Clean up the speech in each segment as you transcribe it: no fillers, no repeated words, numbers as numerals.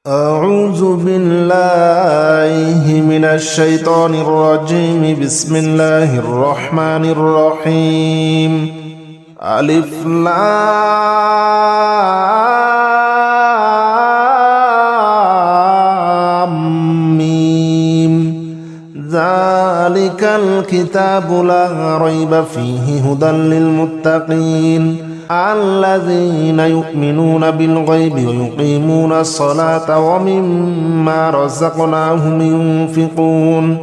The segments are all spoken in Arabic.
أعوذ بالله من الشيطان الرجيم. بسم الله الرحمن الرحيم. ألف لام ميم. ذلك الكتاب لا ريب فيه هدى للمتقين الذين يؤمنون بالغيب ويقيمون الصلاة ومما رزقناهم ينفقون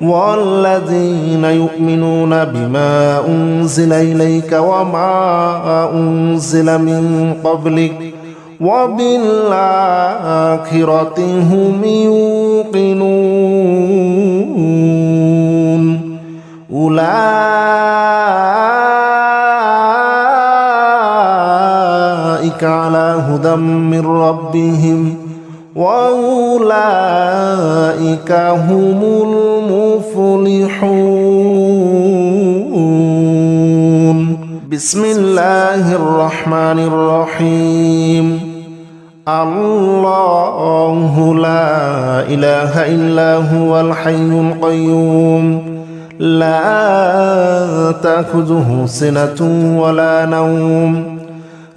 والذين يؤمنون بما أنزل إليك وما أنزل من قبلك وبالآخرة هم يوقنون أولئك على هدى من ربهم وأولئك هم المفلحون. بسم الله الرحمن الرحيم. الله لا إله إلا هو الحي القيوم لا تأخذه سنة ولا نوم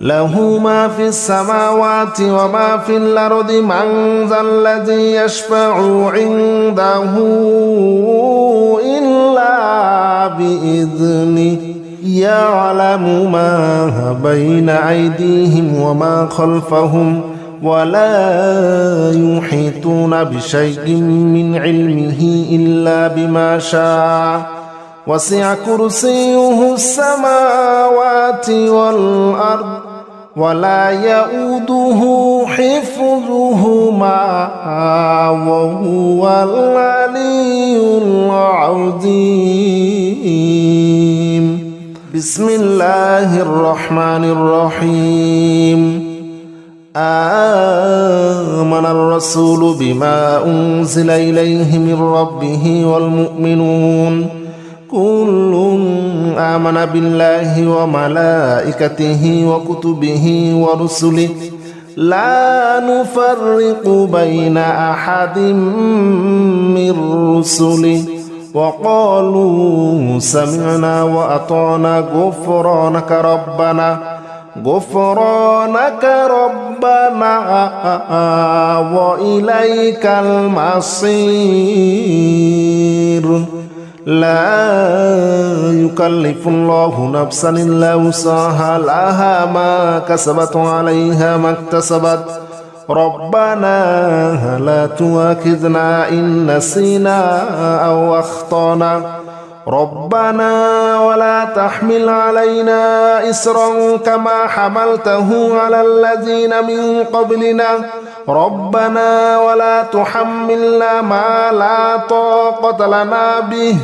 له ما في السماوات وما في الأرض من ذا الذي يشفع عنده إلا بإذنه يعلم ما بين أيديهم وما خلفهم ولا يحيطون بشيء من علمه إلا بما شاء وسع كرسيه السماوات والأرض ولا يؤوده حفظهما وهو العلي العظيم. بسم الله الرحمن الرحيم. آمن الرسول بما أنزل إليه من ربه والمؤمنون كل آمن بالله وملائكته وكتبه ورسله لا نفرق بين أحد من رسله وقالوا سمعنا وأطعنا غفرانك ربنا وإليك المصير. لا يكلف الله نفسا إلا وسعها لها ما كسبت وعليها ما اكتسبت ربنا لا تؤاخذنا إن نسينا أو أخطأنا ربنا ولا تحمل علينا إصرا كما حملته على الذين من قبلنا ربنا ولا تحملنا ما لا طاقة لنا به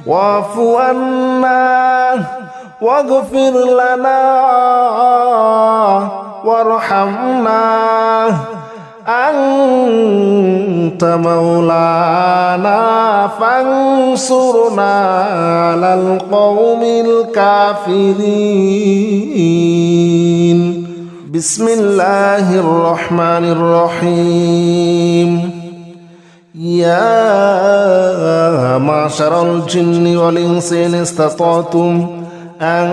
واعف عنا واغفر لنا وارحمنا أنت مولانا فانصرنا على القوم الكافرين. بسم الله الرحمن الرحيم. يا معشر الجن والإنس إن استطعتم أن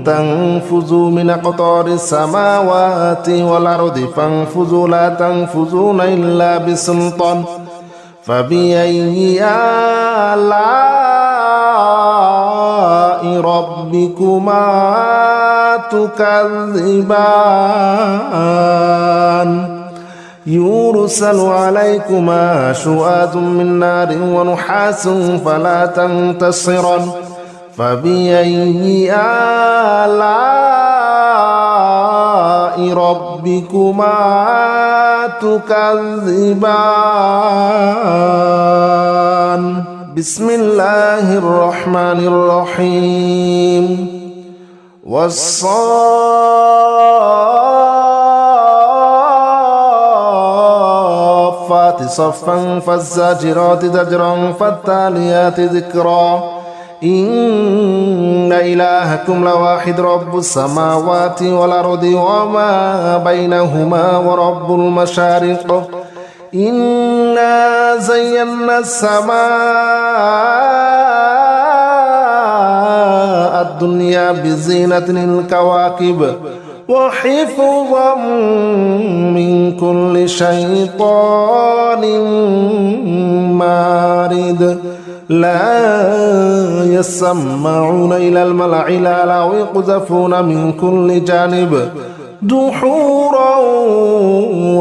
تنفذوا من أقطار السماوات والأرض فانفذوا لا تنفذون إلا بسلطان فبأي آلاء ربكما تكذبان يرسل عليكما شواظ من نار ونحاس فلا تنتصران فبأي آلاء ربكما تكذبان. بسم الله الرحمن الرحيم. والصافات صفا فالزاجرات زجرا فالتاليات ذكرا إن إلهكم لواحد رب السماوات والأرض وما بينهما ورب المشارق إنا زينا السماء الدنيا بزينة الكواكب وحفظا من كل شيطان مارد لا يسمعون إلى الملأ الأعلى ويقذفون من كل جانب دحورا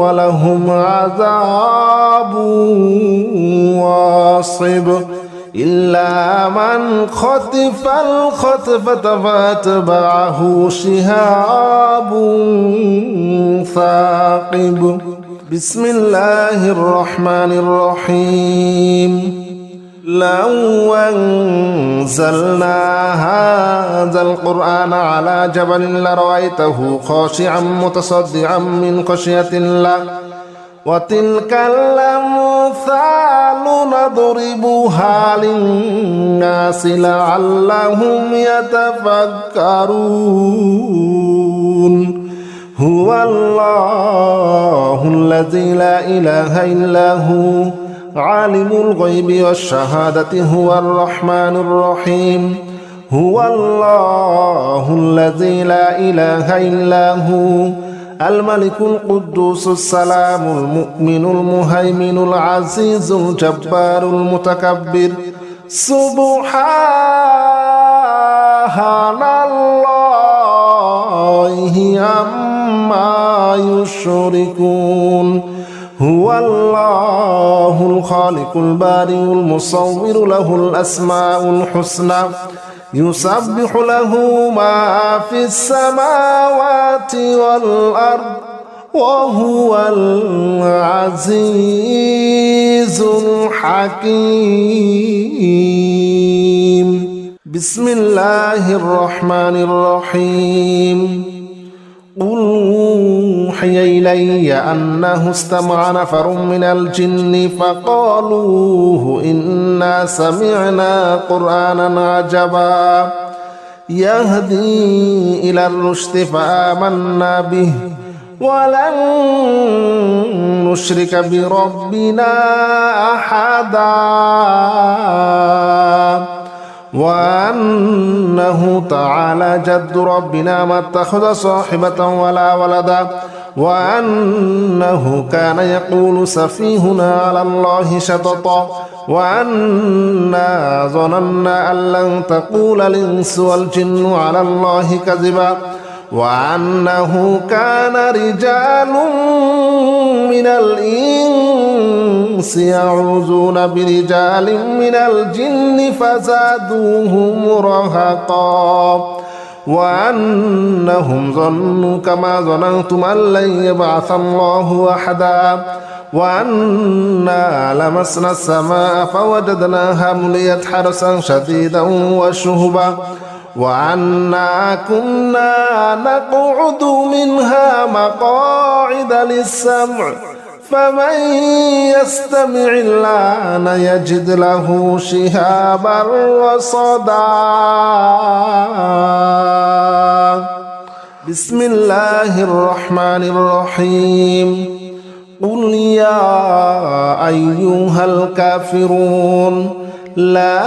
ولهم عذاب واصب إلا من خطف الخطفة فاتبعه شهاب ثاقب بسم الله الرحمن الرحيم لو أنزلنا هذا القرآن على جبل لرأيته خاشعا متصدعا من خشية الله وتلك الأمثال نضربها للناس لعلهم يتفكرون هو الله الذي لا إله إلا هو عالم الغيب والشهادة هو الرحمن الرحيم هو الله الذي لا إله إلا هو الملك القدوس السلام المؤمن المهيمن العزيز الجبار المتكبر سبحان الله عما يشركون هو الله الخالق البارئ المصور له الأسماء الحسنى يسبح له ما في السماوات والأرض وهو العزيز الحكيم بسم الله الرحمن الرحيم قل أوحي إلي أنه استمع نفر من الجن فقالوا إنا سمعنا قرآنا عجبا يهدي إلى الرشد فآمنا به ولن نشرك بربنا أحدا وأنه تعالى جد ربنا ما اتخذ صاحبة ولا ولدا وأنه كان يقول سفيهنا على الله شططا وأنا ظننا أن لن تقول الإنس والجن على الله كذبا وأنه كان رجال من الإنس يعوذون برجال من الجن فزادوهم رهقا وأنهم ظنوا كما ظننتم أن لن يبعث الله أحدا وأنا لمسنا السماء فوجدناها مليت حرسا شديدا وشهبا وأنا كنا نقعد منها مقاعد للسمع فمن يستمع الآن يجد له شهابا رصدا بسم الله الرحمن الرحيم قل يا أيها الكافرون لا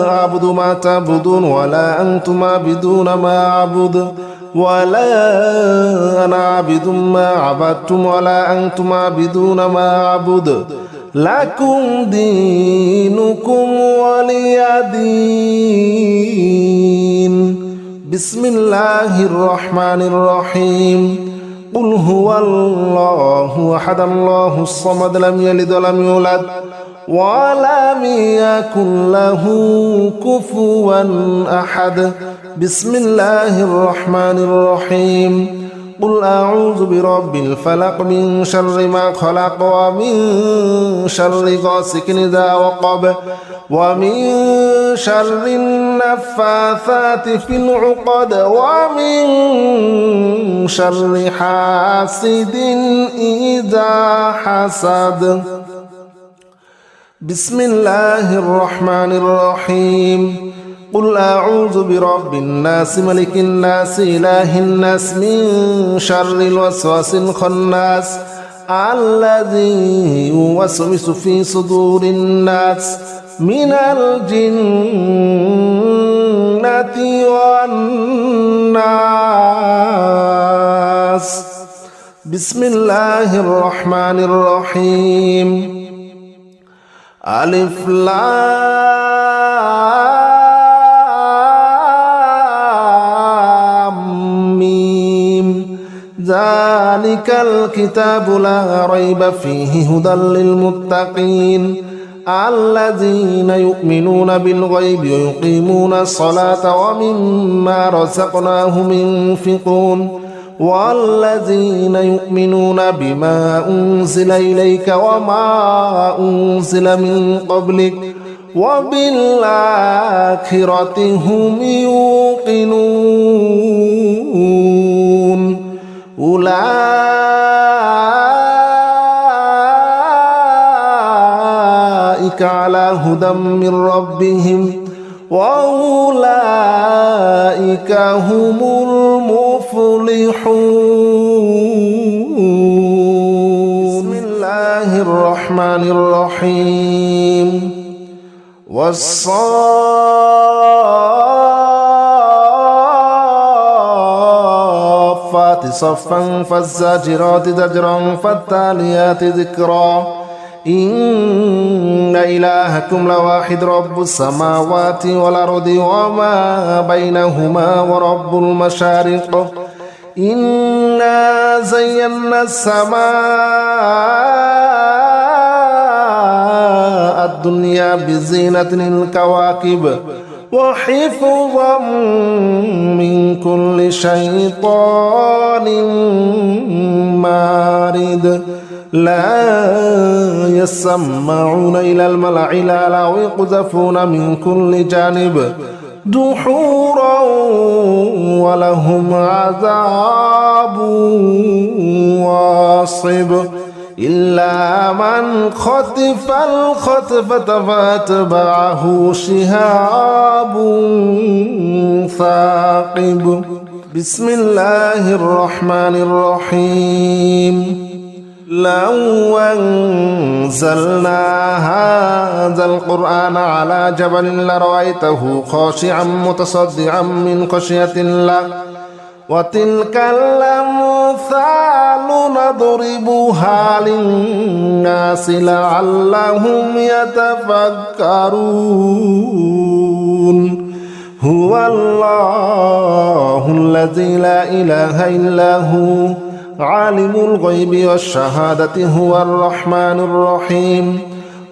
أعبد ما تعبدون ولا أنتم عابدون ما أعبد ولا أنا عابد ما عبدتم ولا أنتم عابدون ما أعبد لكم دينكم ولي دين بسم الله الرحمن الرحيم قل هو الله أحد الله الصمد لم يلد ولم يولد ولم يكن له كفوا أحد بسم الله الرحمن الرحيم قل أعوذ برب الفلق من شر ما خلق ومن شر غاسق إذا وقب ومن شر النفاثات في العقد ومن شر حاسد إذا حسد بسم الله الرحمن الرحيم قل أعوذ برب الناس ملك الناس إله الناس من شر الوسواس الخناس الذي يوسوس في صدور الناس من الجنة والناس بسم الله الرحمن الرحيم ألف لام ميم ذلك الكتاب لا ريب فيه هدى للمتقين الذين يؤمنون بالغيب ويقيمون الصلاة ومما رزقناهم ينفقون والذين يؤمنون بما أنزل إليك وما أنزل من قبلك وبالآخرة هم يوقنون أولئك على هدى من ربهم وأولئك هم المفلحون بسم الله الرحمن الرحيم والصافات صفا فالزاجرات زجرا فالتاليات ذكرا إن إلهكم لواحد رب السماوات والأرض وما بينهما ورب المشارق إنا زينا السماء الدنيا بزينة الكواكب وحفظا من كل شيطان مارد لا يسمعون إلى الملأ الأعلى ويقذفون من كل جانب دحورا ولهم عذاب واصب إلا من خطف الخطفة فأتبعه شهاب ثاقب بسم الله الرحمن الرحيم لو أنزلنا هذا القرآن على جبل لرأيته خاشعا متصدعا من خشية الله وتلك الأمثال نضربها للناس لعلهم يتفكرون هو الله الذي لا إله إلا هو عالم الغيب والشهادة هو الرحمن الرحيم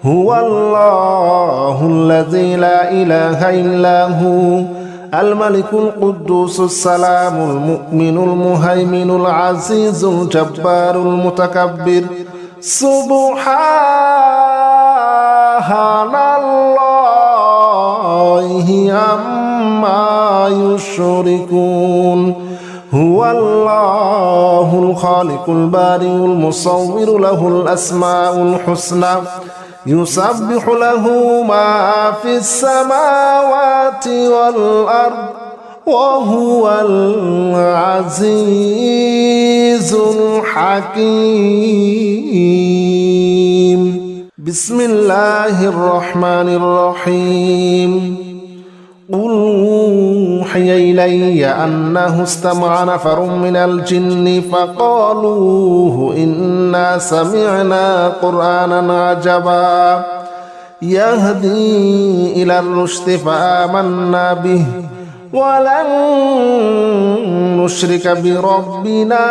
هو الله الذي لا إله إلا هو الملك القدوس السلام المؤمن المهيمن العزيز الجبار المتكبر سبحان الله عما يشركون هو الله الخالق البارئ المصور له الأسماء الحسنى يسبح له ما في السماوات والأرض وهو العزيز الحكيم بسم الله الرحمن الرحيم قل أوحي إلي أنه استمع نفر من الجن فقالوا إنا سمعنا قرآنا عجبا يهدي إلى الرشد فآمنا به ولن نشرك بربنا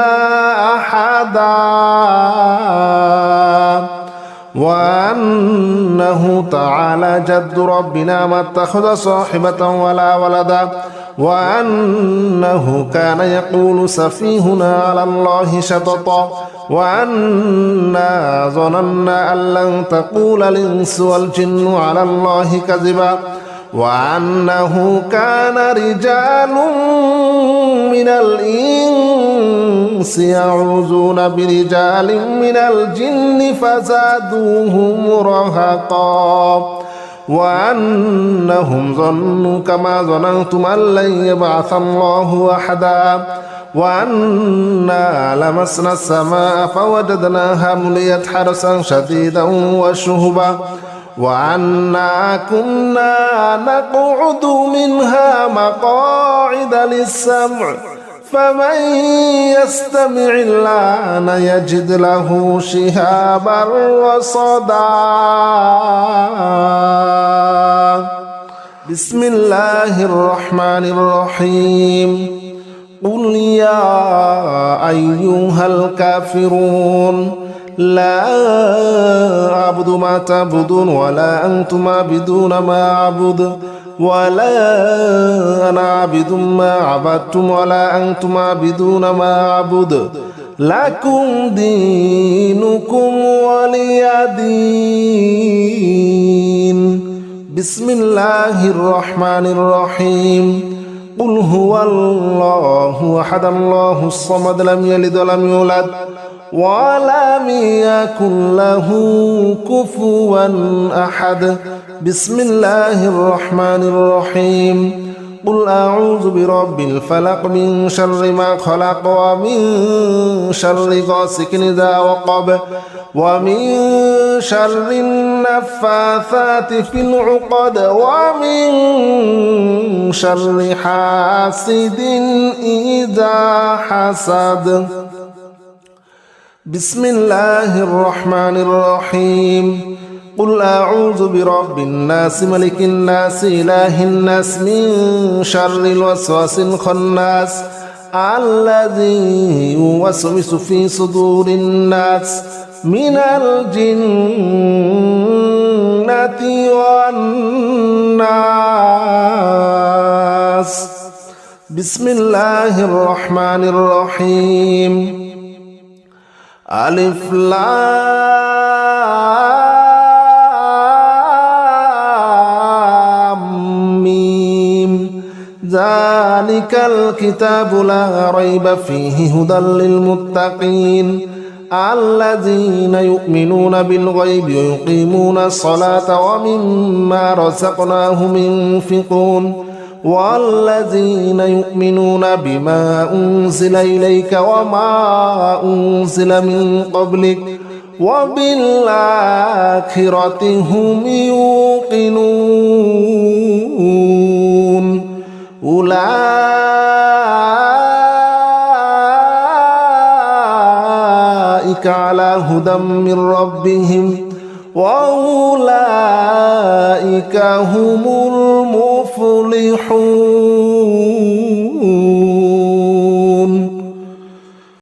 أحدا وأنه تعالى جد ربنا ما اتخذ صاحبة ولا ولدا وأنه كان يقول سفيهنا على الله شططا وأنا ظننا أن لن تقول الإنس والجن على الله كذبا وأنه كان رجال من الإنس يعوذون برجال من الجن فزادوهم رهقا وأنهم ظنوا كما ظننتم أن لن يبعث الله أحدا وأنا لمسنا السماء فوجدناها مليت حرسا شديدا وشهبا وأنا كنا نقعد منها مقاعد للسمع فمن يستمع الآن يجد له شهابا رصدا بسم الله الرحمن الرحيم قل يا أيها الكافرون لا أعبد ما تعبدون ولا أنتم عابدون ما أعبد ولا أنا عابد ما عبدتم ولا أنتم عابدون ما أعبد لكم دينكم ولي دين بسم الله الرحمن الرحيم قل هو الله أحد الله الصمد لم يلد ولم يولد ولم يكن له كفوا أحد بسم الله الرحمن الرحيم قل أعوذ برب الفلق من شر ما خلق ومن شر غاسق إذا وقب ومن شر النفاثات في العقد ومن شر حاسد إذا حسد بسم الله الرحمن الرحيم قل أعوذ برب الناس ملك الناس إله الناس من شر الوسواس الخناس الذي يوسوس في صدور الناس من الجنة والناس بسم الله الرحمن الرحيم ألف لام ميم ذلك الكتاب لا ريب فيه هدى للمتقين الذين يؤمنون بالغيب ويقيمون الصلاة ومما رزقناهم ينفقون والذين يؤمنون بما أنزل إليك وما أنزل من قبلك وبالآخرة هم يوقنون أولئك على هدى من ربهم وأولئك هم المفلحون